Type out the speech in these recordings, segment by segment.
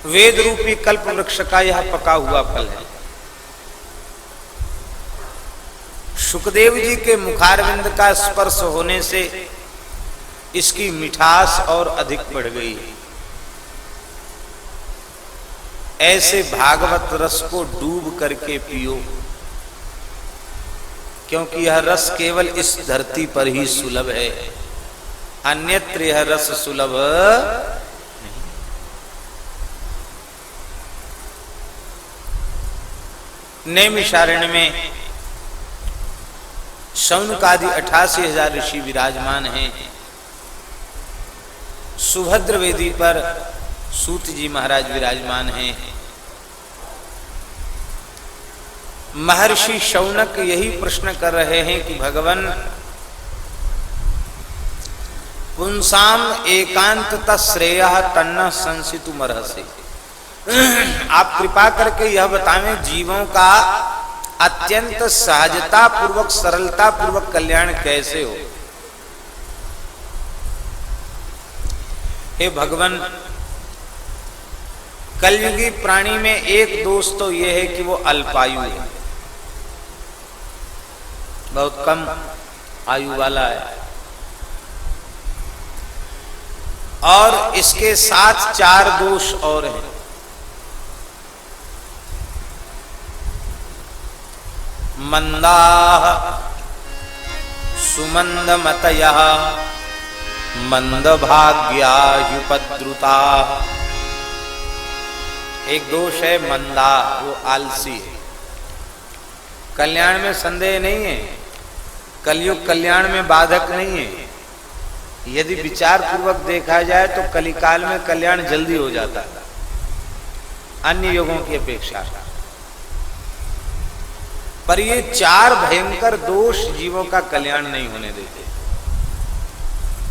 वेद रूपी कल्प वृक्ष का यह पका हुआ फल है। सुखदेव जी के मुखारविंद का स्पर्श होने से इसकी मिठास और अधिक बढ़ गई है। ऐसे भागवत रस को डूब करके पियो, क्योंकि यह रस केवल इस धरती पर ही सुलभ है, अन्यत्र यह रस सुलभ नहीं। नैमिषारण्य में शौनकादि 88,000 ऋषि विराजमान हैं। सुभद्र वेदी पर सूत जी महाराज विराजमान हैं। महर्षि शौनक यही प्रश्न कर रहे हैं कि भगवान पुंसाम एकांततः श्रेयः तन्न संसितुमर्हसि, आप कृपा करके यह बतावें जीवों का अत्यंत सहजता पूर्वक सरलता पूर्वक कल्याण कैसे हो। हे भगवान, कलयुगी प्राणी में एक दोष तो यह है कि वो अल्पायु है, बहुत कम आयु वाला है, और इसके साथ 4 दोष और हैं। मंदाः सुमंदमतयः मंदभाग्यायुपद्रुताः। एक दोष है मंदा, वो आलसी है। कल्याण में संदेह नहीं है, कलयुग कल्याण में बाधक नहीं है। यदि विचार पूर्वक देखा जाए तो कलिकाल में कल्याण जल्दी हो जाता है अन्य युगों की अपेक्षा, पर ये 4 भयंकर दोष जीवों का कल्याण नहीं होने देते।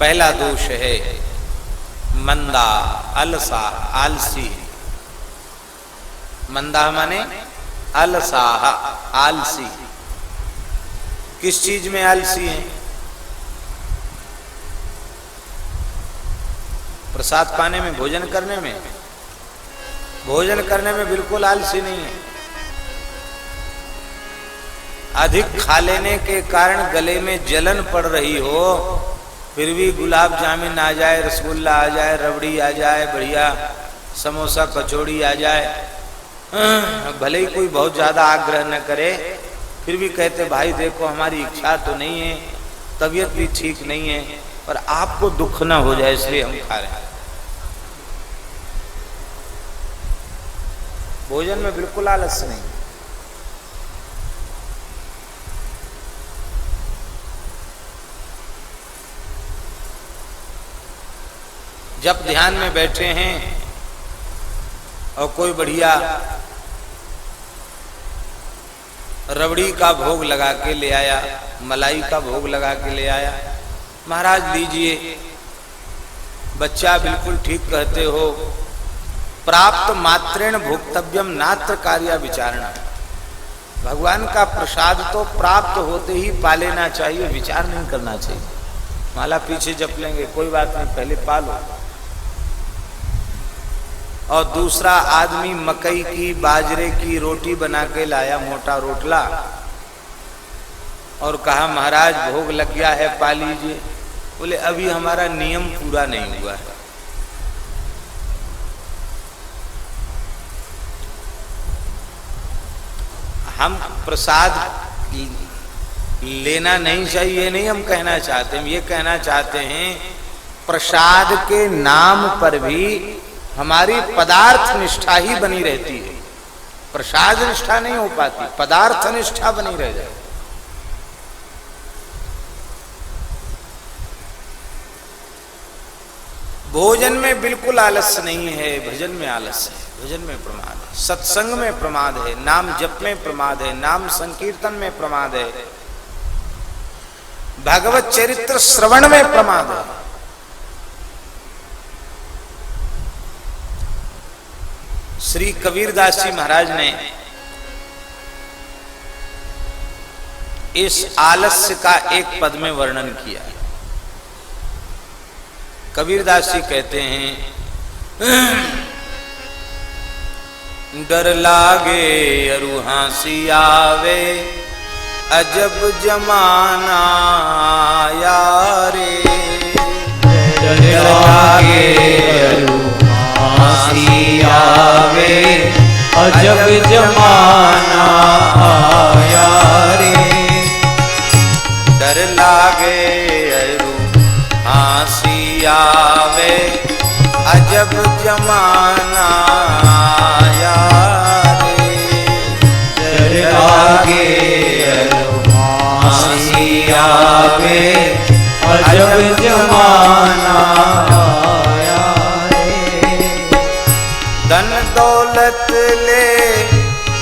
पहला दोष है मंदा, अलसा, आलसी। मंदा माने अलसाह, आलसी। किस चीज में आलसी है? प्रसाद पाने में, भोजन करने में। भोजन करने में बिल्कुल आलसी नहीं है। अधिक खा लेने के कारण गले में जलन पड़ रही हो, फिर भी गुलाब जामुन आ जाए, रसगुल्ला आ जाए, रबड़ी आ जाए, बढ़िया समोसा कचौड़ी आ जाए, भले ही कोई बहुत ज्यादा आग्रह न करे, फिर भी कहते भाई देखो हमारी इच्छा तो नहीं है, तबीयत भी ठीक नहीं है, पर आपको दुख ना हो जाए इसलिए हम खा रहे हैं। भोजन में बिल्कुल आलस नहीं। जब ध्यान में बैठे हैं और कोई बढ़िया रबड़ी का भोग लगा के ले आया, मलाई का भोग लगा के ले आया, महाराज लीजिए। बच्चा बिल्कुल ठीक कहते हो, प्राप्त मात्रेण भोक्तव्यम नात्र कार्य विचारणा। भगवान का प्रसाद तो प्राप्त होते ही पा लेना चाहिए, विचार नहीं करना चाहिए। माला पीछे जप लेंगे कोई बात नहीं, पहले पा लो। और दूसरा आदमी मकई की बाजरे की रोटी बना के लाया, मोटा रोटला, और कहा महाराज भोग लग गया है पा लीजिए। बोले अभी हमारा नियम पूरा नहीं हुआ है। हम प्रसाद लेना नहीं चाहिए, नहीं हम कहना चाहते, हम ये कहना चाहते हैं प्रसाद के नाम पर भी हमारी पदार्थ निष्ठा ही बनी रहती है। प्रसाद निष्ठा नहीं हो पाती, पदार्थ निष्ठा बनी रह जाए। भोजन में बिल्कुल आलस्य नहीं है, भजन में आलस्य है, भजन में प्रमाद है, सत्संग में प्रमाद है, नाम जप में प्रमाद है, नाम संकीर्तन में प्रमाद है, भगवत चरित्र श्रवण में प्रमाद है। श्री कबीरदास जी महाराज ने इस आलस्य का एक पद में वर्णन किया है। कबीरदास जी कहते हैं डर लागे अरु हंसी आवे, अजब जमाना आया रे। डर लागे अरु हंसी आवे, अजब जमाना आया रे। डर लागे अरु हंसी आवे, अजब जमाना आया रे। डर लागे अरु हंसी आवे, अजब जमाना आया रे। धन दौलत ले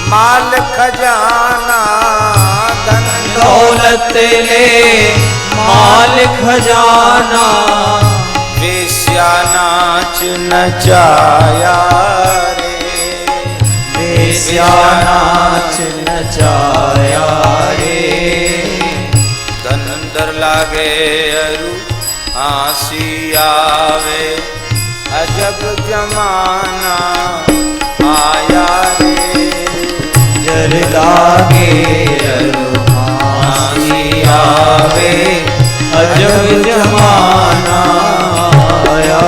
माल खजाना, धन दौलत ले माल खजाना, वेश्या नाच नचाया रे। वेश्या नाच नचाया रे। धन डर लागे अरु हंसी आवे, अजब जमाना आया रे। डर लागे अरु हंसी आवे, अजब जमाना आया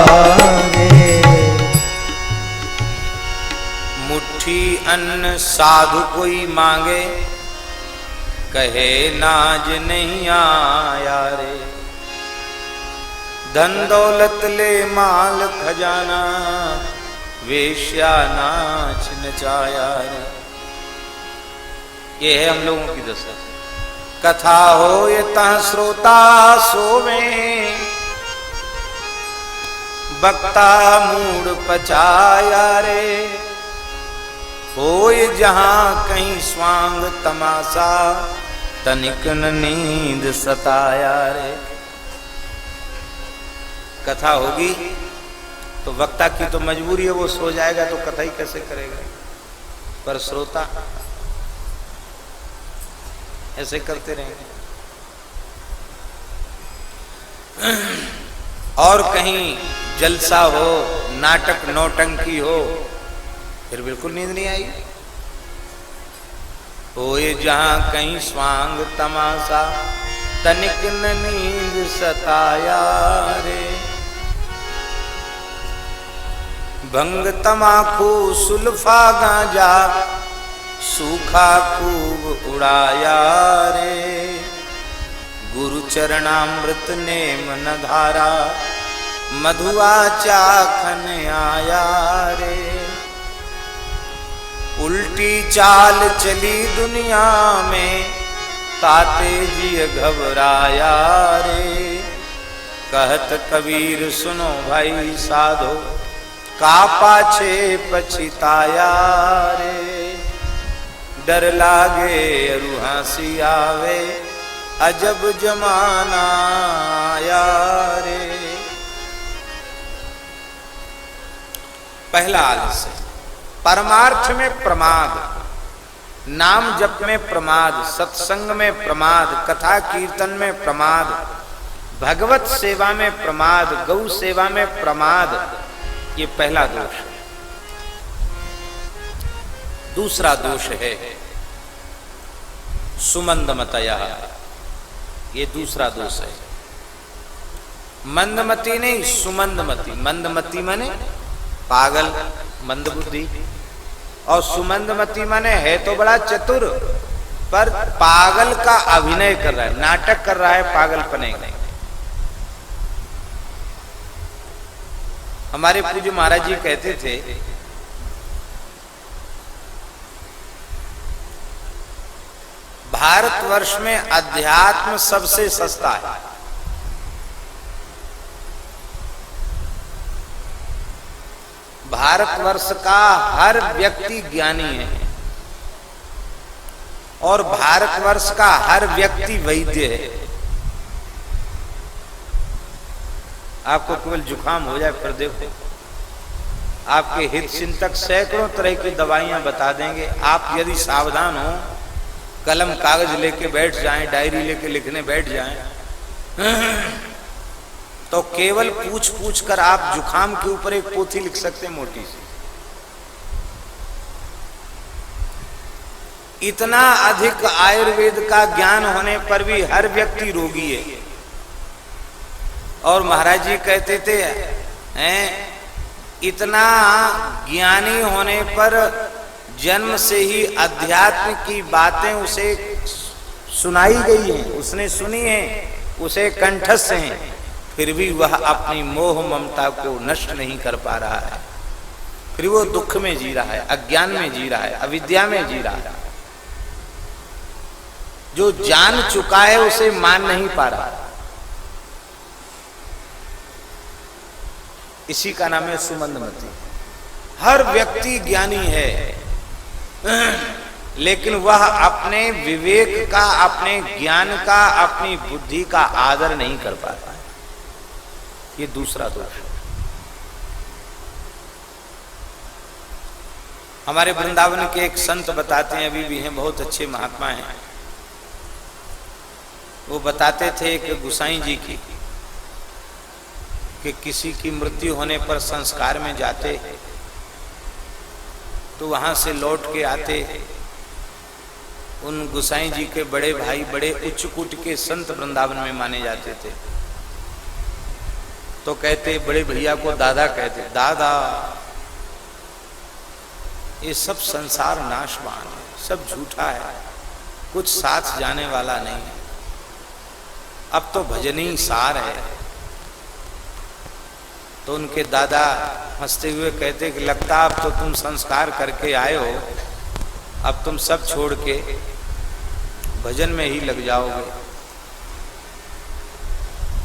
रे। मुट्ठी अन्न साधु कोई मांगे, कहे नाज नहीं आया रे। धन दौलत ले माल खजाना, वेश्या नाच नचाया रे। ये है हम लोगों की दशा। कथा हो ये तह श्रोता सोवे, वक्ता मूड पचाया रे। होय जहां कहीं स्वांग तमाशा, तनिक न नींद सताया रे। कथा होगी तो वक्ता की तो मजबूरी है, वो सो जाएगा तो कथा ही कैसे करेगा। पर श्रोता ऐसे करते रहेंगे। और कहीं जलसा हो, नाटक नौटंकी हो, फिर बिल्कुल नींद नहीं आई। होए जहां कहीं स्वांग तमाशा, तनिक न नींद सताया रे। भंग तमाकू सुल्फा गांजा, सूखा खूब उड़ाया रे। गुरु चरणामृत ने मन धारा, मधुआ चाखन आया रे। उल्टी चाल चली दुनिया में, ताते जी घबराया रे। कहत कबीर सुनो भाई साधो, का पाछे पछिताया रे। डर लागे अरु हंसी आवे, अजब जमाना आया रे। पहला आलस्य, परमार्थ में प्रमाद, नाम जप में प्रमाद, सत्संग में प्रमाद, कथा कीर्तन में प्रमाद, भगवत सेवा में प्रमाद, गौ सेवा में प्रमाद, ये पहला दोष है। दूसरा दोष है सुमंदमतया, ये दूसरा दोष है। मंदमती नहीं, सुमंदमती। मंदमती माने पागल, मंदबुद्धि, और सुमंदमती माने है तो बड़ा चतुर, पर पागल का अभिनय कर रहा है, नाटक कर रहा है पागलपने का। हमारे पूज्य महाराज जी कहते थे, भारतवर्ष में अध्यात्म सबसे सस्ता है। भारतवर्ष का हर व्यक्ति ज्ञानी है और भारतवर्ष का हर व्यक्ति वैद्य है। आपको केवल जुकाम हो जाए फिर देखो, आपके हित चिंतक सैकड़ों तरह की दवाइयां बता देंगे। आप यदि सावधान हो, कलम कागज लेके बैठ जाएं, डायरी लेके लिखने बैठ जाएं, तो केवल पूछ पूछ कर आप जुकाम के ऊपर एक पोथी लिख सकते हैं मोटी सी। इतना अधिक आयुर्वेद का ज्ञान होने पर भी हर व्यक्ति रोगी है। और महाराज जी कहते थे हैं, इतना ज्ञानी होने पर जन्म से ही अध्यात्म की बातें उसे सुनाई गई हैं, उसने सुनी है, उसे कंठस्थ हैं, फिर भी वह अपनी मोह ममता को नष्ट नहीं कर पा रहा है। फिर वो दुख में जी रहा है, अज्ञान में जी रहा है, अविद्या में जी रहा है। जो जान चुका है उसे मान नहीं पा रहा। इसी का नाम है सुमंदमती। हर व्यक्ति ज्ञानी है, लेकिन वह अपने विवेक का, अपने ज्ञान का, अपनी बुद्धि का आदर नहीं कर पाता है। ये दूसरा दोष है। हमारे वृंदावन के एक संत बताते हैं, अभी भी हैं, बहुत अच्छे महात्मा हैं। वो बताते थे एक गुसाई जी की, कि किसी की मृत्यु होने पर संस्कार में जाते तो वहां से लौट के आते, उन गुसाई जी के बड़े भाई बड़े उच्च कोटि के संत वृंदावन में माने जाते थे। तो कहते, बड़े भैया को दादा कहते, दादा ये सब संसार नाशवान है, सब झूठा है, कुछ साथ जाने वाला नहीं है, अब तो भजनी सार है। तो उनके दादा हंसते हुए कहते कि लगता अब तो तुम संस्कार करके आए हो, अब तुम सब छोड़ के भजन में ही लग जाओगे।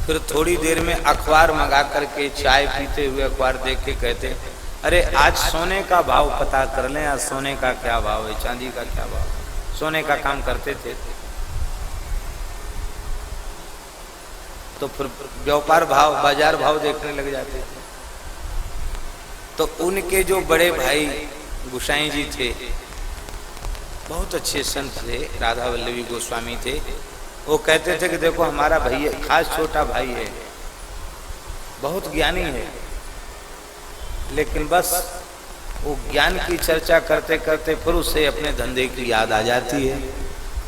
फिर थोड़ी देर में अखबार मंगा करके चाय पीते हुए अखबार देख के कहते, अरे आज सोने का भाव पता कर लें, आज सोने का क्या भाव है, चांदी का क्या भाव है। सोने का काम करते थे तो फिर व्यापार भाव, बाजार भाव देखने लग जाते थे। तो उनके जो बड़े भाई गुसाई जी थे, बहुत अच्छे संत थे, राधा वल्लभी गोस्वामी थे, वो कहते थे कि देखो हमारा भैया, खास छोटा भाई है, बहुत ज्ञानी है, लेकिन बस वो ज्ञान की चर्चा करते करते फिर उसे अपने धंधे की याद आ जाती है,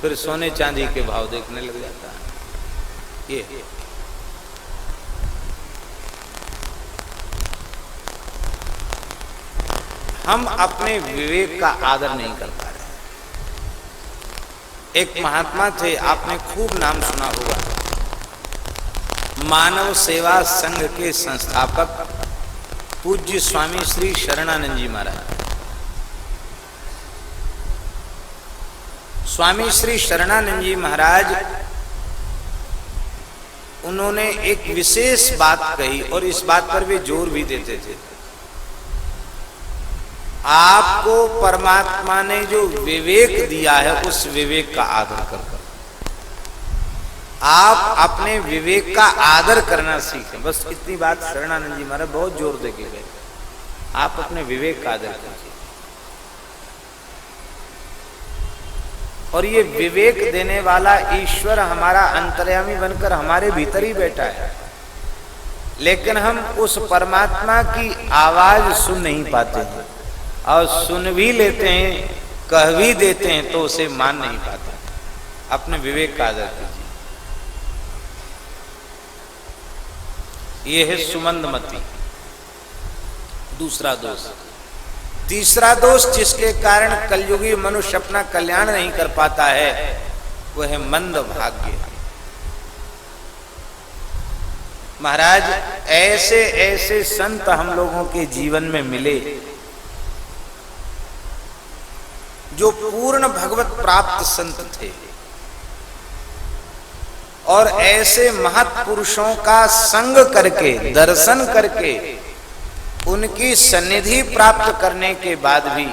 फिर सोने चांदी के भाव देखने लग जाता है। ये हम अपने विवेक का आदर नहीं कर पा रहे। एक महात्मा थे, आपने खूब नाम सुना होगा, मानव सेवा संघ के संस्थापक पूज्य स्वामी श्री शरणानंद जी महाराज। स्वामी श्री शरणानंद जी महाराज, उन्होंने एक विशेष बात कही और इस बात पर वे जोर भी देते थे। आपको परमात्मा ने जो विवेक दिया है, उस विवेक का आदर कर, आप अपने विवेक का आदर करना सीखें। बस इतनी बात शरणानंद जी महाराज बहुत जोर दे के गए, आप अपने विवेक का आदर कीजिए। और ये विवेक देने वाला ईश्वर हमारा अंतर्यामी बनकर हमारे भीतर ही बैठा है, लेकिन हम उस परमात्मा की आवाज सुन नहीं पाते हैं, और सुन भी लेते हैं, कह भी देते हैं, तो उसे मान नहीं पाते। अपने विवेक का आदर कीजिए। यह है सुमंदमती, दूसरा दोष। तीसरा दोष जिसके कारण कलयुगी मनुष्य अपना कल्याण नहीं कर पाता है, वह है मंद भाग्य। महाराज, ऐसे ऐसे संत हम लोगों के जीवन में मिले जो पूर्ण भगवत प्राप्त संत थे, और ऐसे महत्पुरुषों का संग करके, दर्शन करके, उनकी सन्निधि प्राप्त करने के बाद भी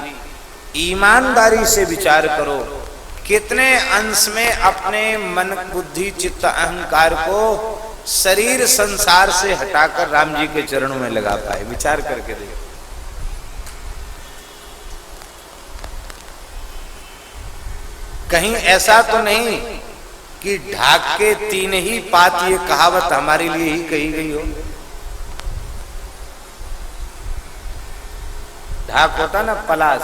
ईमानदारी से विचार करो, कितने अंश में अपने मन, बुद्धि, चित्त, अहंकार को शरीर संसार से हटाकर राम जी के चरणों में लगा पाए। विचार करके देखो। कहीं ऐसा तो नहीं कि ढाक के तीन ही पात, ये कहावत हमारे लिए ही कही गई हो। ढाक होता ना पलास,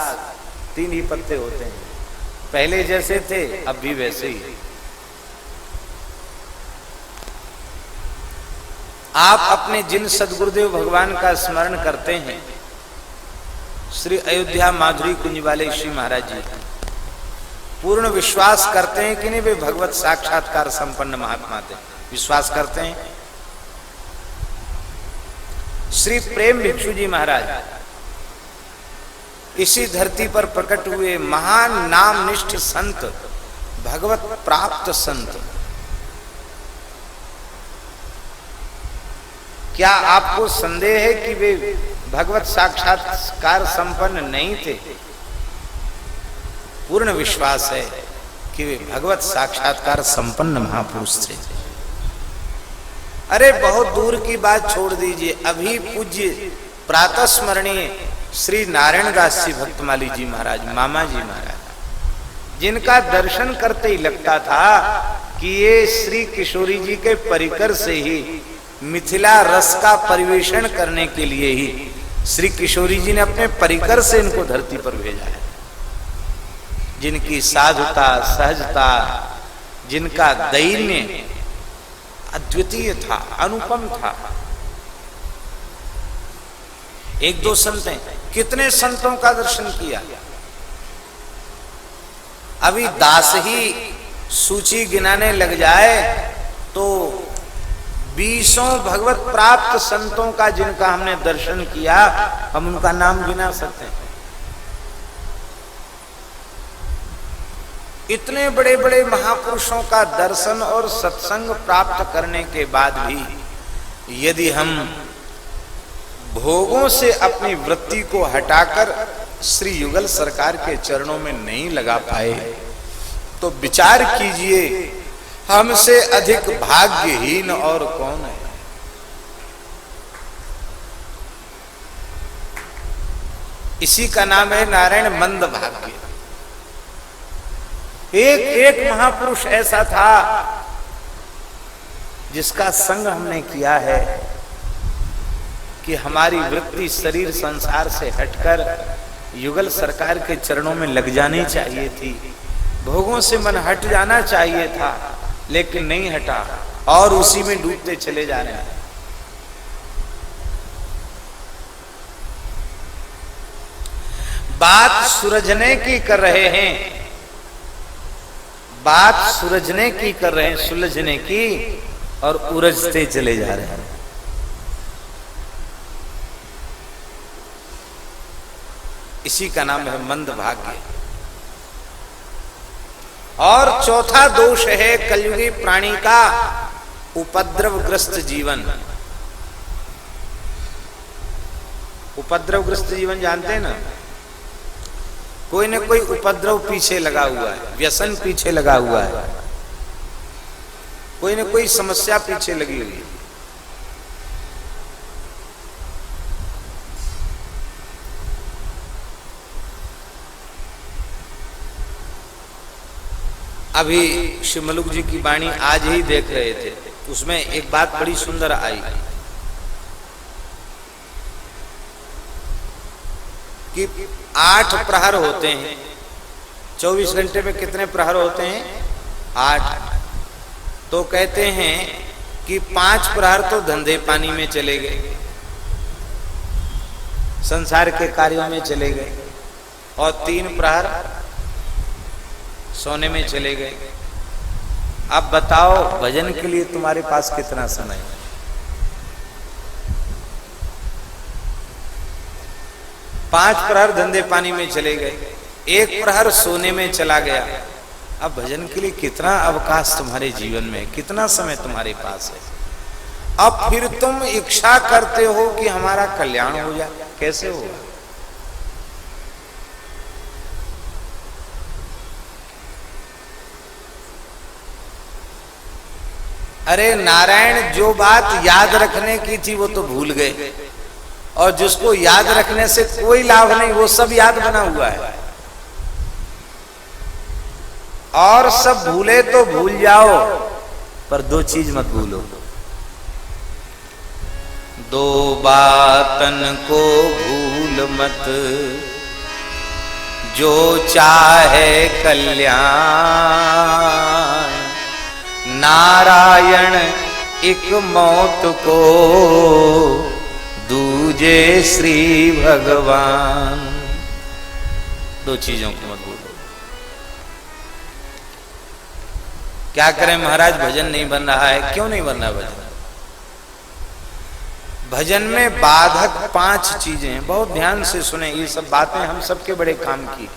तीन ही पत्ते होते हैं, पहले जैसे थे अब भी वैसे ही। आप अपने जिन सदगुरुदेव भगवान का स्मरण करते हैं, श्री अयोध्या माधुरी कुंज वाले श्री महाराज जी, पूर्ण विश्वास करते हैं कि नहीं वे भगवत साक्षात्कार संपन्न महात्मा थे? विश्वास करते हैं। श्री प्रेम भिक्षु जी महाराज इसी धरती पर प्रकट हुए महान नामनिष्ठ संत, भगवत प्राप्त संत। क्या आपको संदेह है कि वे भगवत साक्षात्कार संपन्न नहीं थे? पूर्ण विश्वास है कि वे भगवत साक्षात्कार संपन्न महापुरुष थे। अरे बहुत दूर की बात छोड़ दीजिए, अभी पूज्य प्रातः स्मरणीय श्री नारायण दास जी भक्तमाली जी महाराज, मामा जी महाराज, जिनका दर्शन करते ही लगता था कि ये श्री किशोरी जी के परिकर से ही मिथिला रस का परिवेषण करने के लिए ही श्री किशोरी जी ने अपने परिकर से इनको धरती पर भेजा है। जिनकी साधुता, सहजता, जिनका दैन्य अद्वितीय था, अनुपम था। एक दो संत हैं, कितने संतों का दर्शन किया। अभी दास ही सूची गिनाने लग जाए तो 20 भगवत प्राप्त संतों का जिनका हमने दर्शन किया, हम उनका नाम गिना सकते हैं। इतने बड़े बड़े महापुरुषों का दर्शन और सत्संग प्राप्त करने के बाद भी यदि हम भोगों से अपनी वृत्ति को हटाकर श्री युगल सरकार के चरणों में नहीं लगा पाए, तो विचार कीजिए हमसे अधिक भाग्यहीन और कौन है। इसी का नाम है नारायण मंद भाग्य। एक एक महापुरुष ऐसा था जिसका संग हमने किया है कि हमारी वृत्ति शरीर संसार से हटकर युगल सरकार के चरणों में लग जानी चाहिए थी, भोगों से मन हट जाना चाहिए था, लेकिन नहीं हटा और उसी में डूबते चले जा रहे हैं। बात सुलझने की कर रहे हैं, बात सुलझने की कर रहे हैं, सुलझने की, और उलझते चले जा रहे हैं। इसी का नाम है मंद भाग्य। और चौथा दोष है कलयुगी प्राणी का उपद्रवग्रस्त जीवन। उपद्रवग्रस्त जीवन जानते हैं ना? कोई न कोई उपद्रव पीछे लगा हुआ है, व्यसन पीछे लगा हुआ है, कोई न कोई समस्या पीछे लगी हुई है। अभी शिवमलुक जी की वाणी आज ही देख रहे थे, उसमें एक बात बड़ी सुंदर आई कि 8 प्रहर होते हैं। 24 घंटे में कितने प्रहर होते हैं? 8। तो कहते हैं कि 5 प्रहर तो धंधे पानी में चले गए, संसार के कार्यों में चले गए, और 3 प्रहर सोने में चले गए। अब बताओ भजन के लिए तुम्हारे पास कितना समय है? पांच प्रहर धंधे पानी में चले गए, 1 प्रहर सोने में चला गया। अब भजन के लिए कितना अवकाश तुम्हारे जीवन में, कितना समय तुम्हारे पास है? अब फिर तुम इच्छा करते हो कि हमारा कल्याण हो जाए, कैसे होगा? अरे नारायण जो बात याद रखने की थी वो तो भूल गए, और जिसको याद रखने से कोई लाभ नहीं वो सब याद बना हुआ है। और सब भूले तो भूल जाओ, पर 2 चीज मत भूलो। 2 बातन को भूल मत, जो चाहे कल्याण, नारायण एक मौत को दूजे श्री भगवान। दो चीजों को मत भूलो। क्या करें महाराज, भजन नहीं बन रहा है। क्यों नहीं बन रहा भजन? भजन में बाधक 5 चीजें हैं। बहुत ध्यान से सुने, ये सब बातें हम सबके बड़े काम की।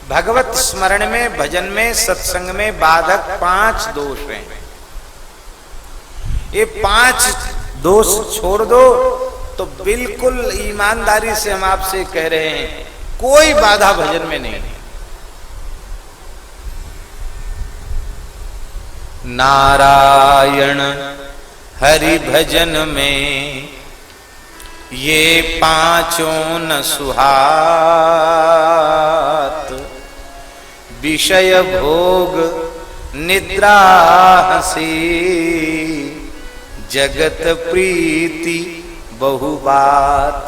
भगवत स्मरण में, भजन में, सत्संग में बाधक 5 दोष हैं। ये 5 दोष छोड़ दो तो बिल्कुल ईमानदारी से हम आपसे कह रहे हैं, कोई बाधा भजन में नहीं है। नारायण हरि भजन में ये 5 न सुहात, विषय भोग निद्रा हंसी, जगत प्रीति बहु बात।